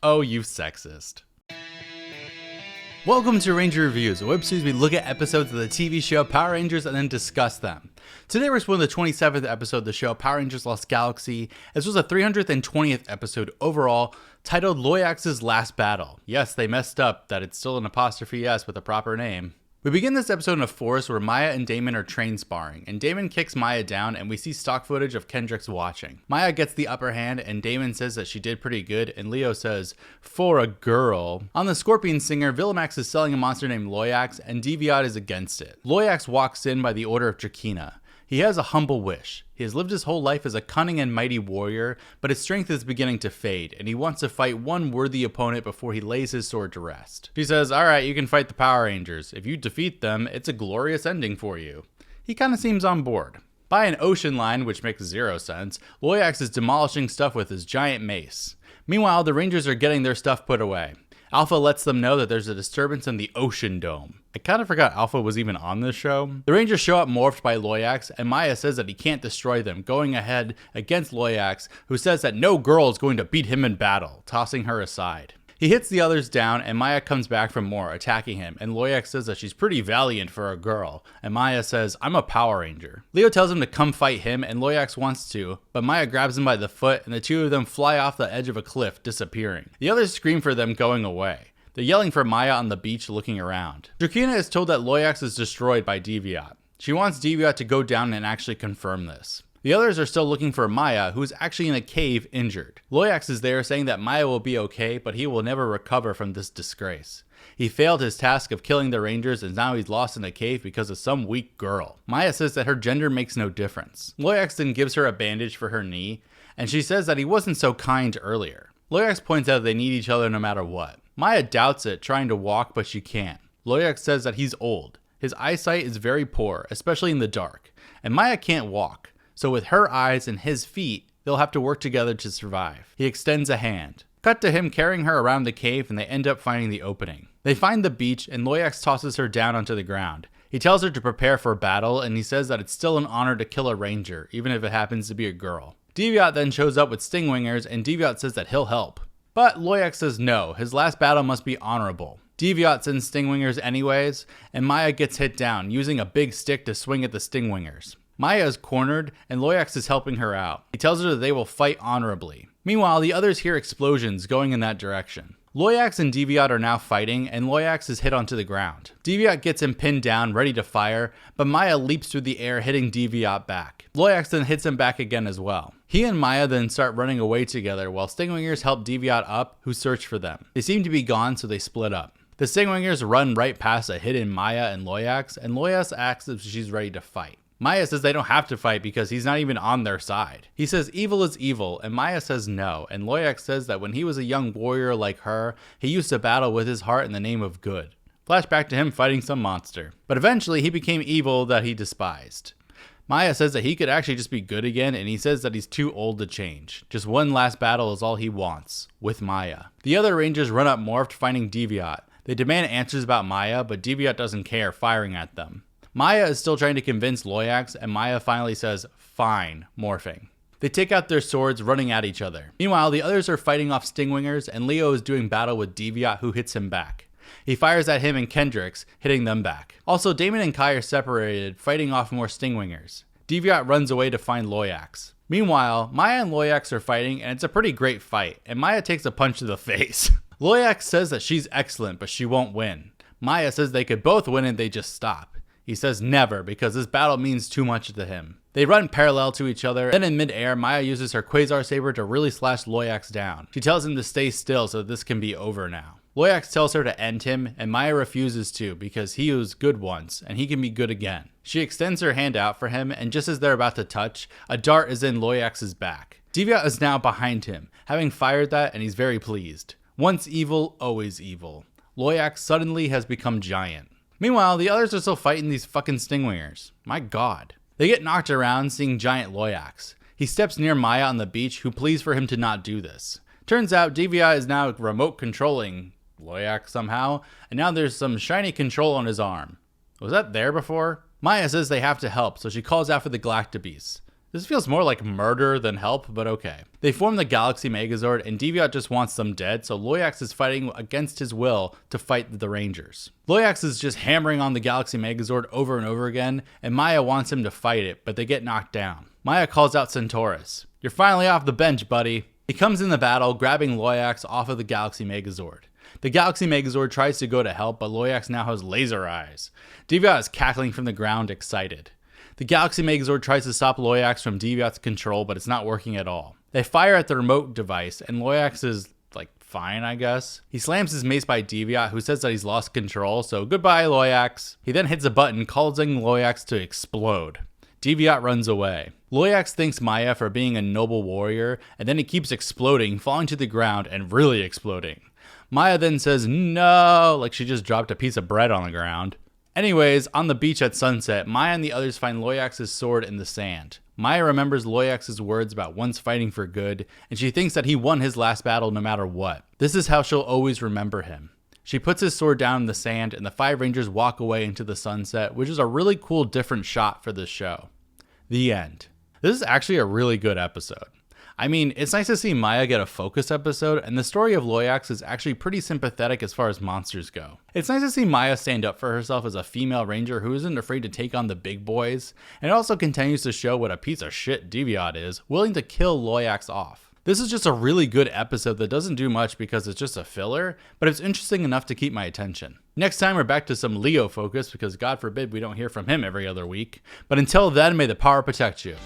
Oh, you sexist. Welcome to Ranger Reviews, a web series we look at episodes of the TV show Power Rangers and then discuss them. Today we're exploring the 27th episode of the show Power Rangers Lost Galaxy, as well as the 320th episode overall, titled Loyax's Last Battle. Yes, they messed up that it's still an apostrophe S with a proper name. We begin this episode in a forest where Maya and Damon are train sparring, and Damon kicks Maya down and we see stock footage of Kendrix watching. Maya gets the upper hand and Damon says that she did pretty good, and Leo says, "For a girl." On the Scorpion Singer, Villamax is selling a monster named Loyax and Deviot is against it. Loyax walks in by the order of Trakeena. He has a humble wish. He has lived his whole life as a cunning and mighty warrior, but his strength is beginning to fade, and he wants to fight one worthy opponent before he lays his sword to rest. She says, "Alright, you can fight the Power Rangers. If you defeat them, it's a glorious ending for you." He kinda seems on board. By an ocean line, which makes zero sense, Loyax is demolishing stuff with his giant mace. Meanwhile, the Rangers are getting their stuff put away. Alpha lets them know that there's a disturbance in the Ocean Dome. I kind of forgot Alpha was even on this show. The Rangers show up morphed by Loyax, and Maya says that he can't destroy them, going ahead against Loyax, who says that no girl is going to beat him in battle, tossing her aside. He hits the others down, and Maya comes back for more, attacking him, and Loyax says that she's pretty valiant for a girl, and Maya says, "I'm a Power Ranger." Leo tells him to come fight him, and Loyax wants to, but Maya grabs him by the foot, and the two of them fly off the edge of a cliff, disappearing. The others scream for them going away. They're yelling for Maya on the beach, looking around. Trakeena is told that Loyax is destroyed by Deviot. She wants Deviot to go down and actually confirm this. The others are still looking for Maya, who is actually in a cave injured. Loyax is there saying that Maya will be okay, but he will never recover from this disgrace. He failed his task of killing the Rangers and now he's lost in a cave because of some weak girl. Maya says that her gender makes no difference. Loyax then gives her a bandage for her knee, and she says that he wasn't so kind earlier. Loyax points out they need each other no matter what. Maya doubts it, trying to walk, but she can't. Loyax says that he's old. His eyesight is very poor, especially in the dark, and Maya can't walk. So with her eyes and his feet, they'll have to work together to survive. He extends a hand. Cut to him carrying her around the cave, and they end up finding the opening. They find the beach, and Loyax tosses her down onto the ground. He tells her to prepare for battle, and he says that it's still an honor to kill a ranger, even if it happens to be a girl. Deviot then shows up with Stingwingers, and Deviot says that he'll help. But Loyax says no, his last battle must be honorable. Deviot sends Stingwingers anyways, and Maya gets hit down, using a big stick to swing at the Stingwingers. Maya is cornered, and Loyax is helping her out. He tells her that they will fight honorably. Meanwhile, the others hear explosions going in that direction. Loyax and Deviot are now fighting, and Loyax is hit onto the ground. Deviot gets him pinned down, ready to fire, but Maya leaps through the air, hitting Deviot back. Loyax then hits him back again as well. He and Maya then start running away together, while Stingwingers help Deviot up, who search for them. They seem to be gone, so they split up. The Stingwingers run right past a hidden Maya and Loyax asks if she's ready to fight. Maya says they don't have to fight because he's not even on their side. He says evil is evil, and Maya says no, and Loyax says that when he was a young warrior like her, he used to battle with his heart in the name of good. Flashback to him fighting some monster. But eventually he became evil that he despised. Maya says that he could actually just be good again, and he says that he's too old to change. Just one last battle is all he wants, with Maya. The other Rangers run up morphed, finding Deviot. They demand answers about Maya, but Deviot doesn't care, firing at them. Maya is still trying to convince Loyax, and Maya finally says, "Fine," morphing. They take out their swords, running at each other. Meanwhile, the others are fighting off Stingwingers, and Leo is doing battle with Deviot, who hits him back. He fires at him and Kendrix, hitting them back. Also, Damon and Kai are separated, fighting off more Stingwingers. Deviot runs away to find Loyax. Meanwhile, Maya and Loyax are fighting, and it's a pretty great fight, and Maya takes a punch to the face. Loyax says that she's excellent, but she won't win. Maya says they could both win and they just stop. He says never, because this battle means too much to him. They run parallel to each other, then in midair, Maya uses her Quasar Saber to really slash Loyax down. She tells him to stay still so this can be over now. Loyax tells her to end him, and Maya refuses to because he was good once, and he can be good again. She extends her hand out for him, and just as they're about to touch, a dart is in Loyax's back. Deviot is now behind him, having fired that, and he's very pleased. Once evil, always evil. Loyax suddenly has become giant. Meanwhile, the others are still fighting these fucking Stingwingers. My god. They get knocked around seeing giant Loyax. He steps near Maya on the beach, who pleads for him to not do this. Turns out Deviot is now remote controlling Loyax somehow, and now there's some shiny control on his arm. Was that there before? Maya says they have to help, so she calls out for the Galactabeasts. This feels more like murder than help, but okay. They form the Galaxy Megazord, and Deviot just wants them dead, so Loyax is fighting against his will to fight the Rangers. Loyax is just hammering on the Galaxy Megazord over and over again, and Maya wants him to fight it, but they get knocked down. Maya calls out Centaurus. "You're finally off the bench, buddy." He comes in the battle, grabbing Loyax off of the Galaxy Megazord. The Galaxy Megazord tries to go to help, but Loyax now has laser eyes. Deviot is cackling from the ground, excited. The Galaxy Megazord tries to stop Loyax from Deviot's control, but it's not working at all. They fire at the remote device, and Loyax is, fine, I guess. He slams his mace by Deviot, who says that he's lost control, so goodbye, Loyax. He then hits a button, causing Loyax to explode. Deviot runs away. Loyax thanks Maya for being a noble warrior, and then he keeps exploding, falling to the ground, and really exploding. Maya then says no, like she just dropped a piece of bread on the ground. Anyways, on the beach at sunset, Maya and the others find Loyax's sword in the sand. Maya remembers Loyax's words about once fighting for good, and she thinks that he won his last battle no matter what. This is how she'll always remember him. She puts his sword down in the sand, and the 5 Rangers walk away into the sunset, which is a really cool different shot for this show. The end. This is actually a really good episode. I mean, it's nice to see Maya get a focus episode, and the story of Loyax is actually pretty sympathetic as far as monsters go. It's nice to see Maya stand up for herself as a female ranger who isn't afraid to take on the big boys, and it also continues to show what a piece of shit Deviot is, willing to kill Loyax off. This is just a really good episode that doesn't do much because it's just a filler, but it's interesting enough to keep my attention. Next time we're back to some Leo focus because God forbid we don't hear from him every other week, but until then, may the power protect you.